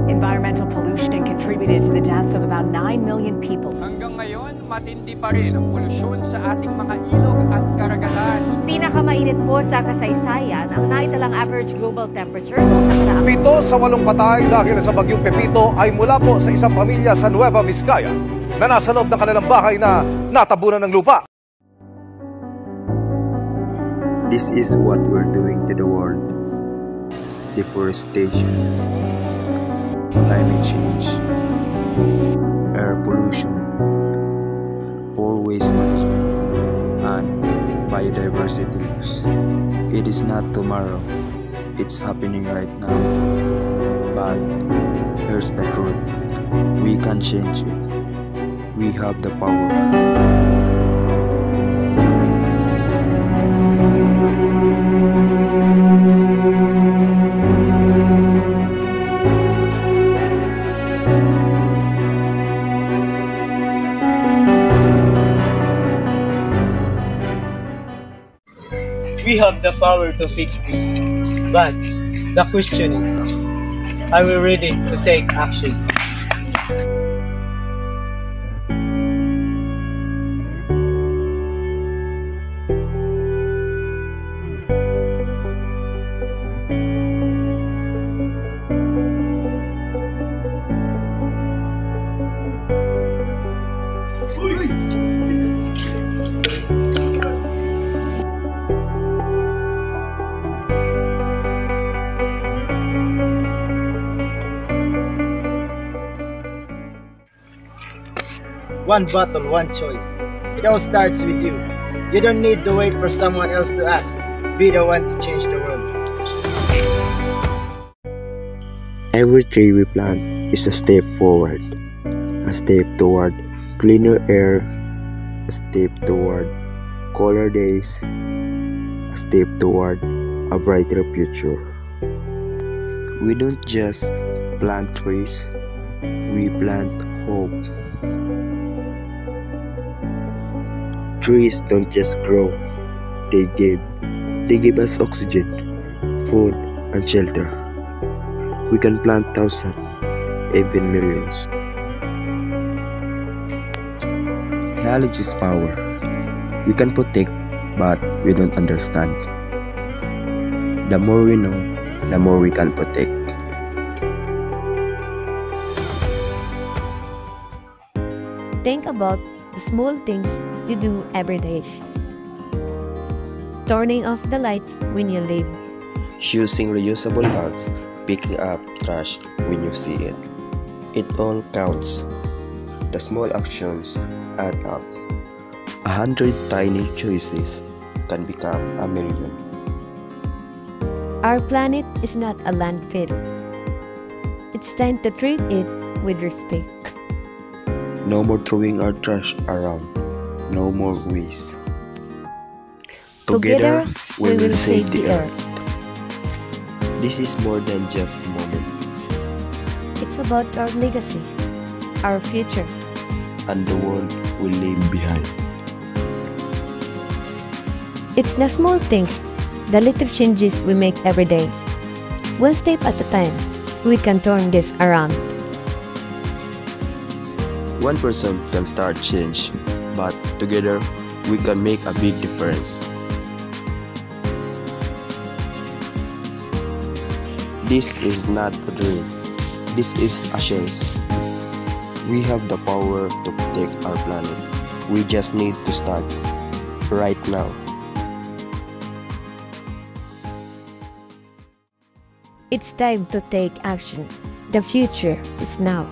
Environmental pollution contributed to the deaths of about 9 million people. Hanggang ngayon, matindi pa rin ang polusyon sa ating mga ilog at karagatan. Pinakamainit po sa kasaysayan ang naitalang average global temperature noong nakaraang 7 sa 8 patay dahil sa bagyong Pepito ay mula po sa isang pamilya sa Nueva Vizcaya na nasa loob ng kanilang bahay na natabunan ng lupa. This is what we're doing to the world. Deforestation, climate change, air pollution, poor waste management, and biodiversity loss. It is not tomorrow, it's happening right now. But here's the truth, we can change it. We have the power. We have the power to fix this, but the question is, are we ready to take action? One bottle, one choice. It all starts with you. You don't need to wait for someone else to act. Be the one to change the world. Every tree we plant is a step forward, a step toward cleaner air, a step toward cooler days, a step toward a brighter future. We don't just plant trees, we plant hope. Trees don't just grow, they give us oxygen, food, and shelter. We can plant thousands, even millions. Knowledge is power. We can protect, but we don't understand. The more we know, the more we can protect. Think about the small things you do every day. Turning off the lights when you leave. Using reusable bags, picking up trash when you see it. It all counts. The small actions add up. 100 tiny choices can become a million. Our planet is not a landfill. It's time to treat it with respect. No more throwing our trash around. No more waste. Together, we will save the earth. This is more than just a moment. It's about our legacy, our future, And the world we leave behind. It's the small things, the little changes we make every day. One step at a time, we can turn this around. One person can start change, but together we can make a big difference. This is not a dream. This is a chance. We have the power to protect our planet. We just need to start right now. It's time to take action. The future is now.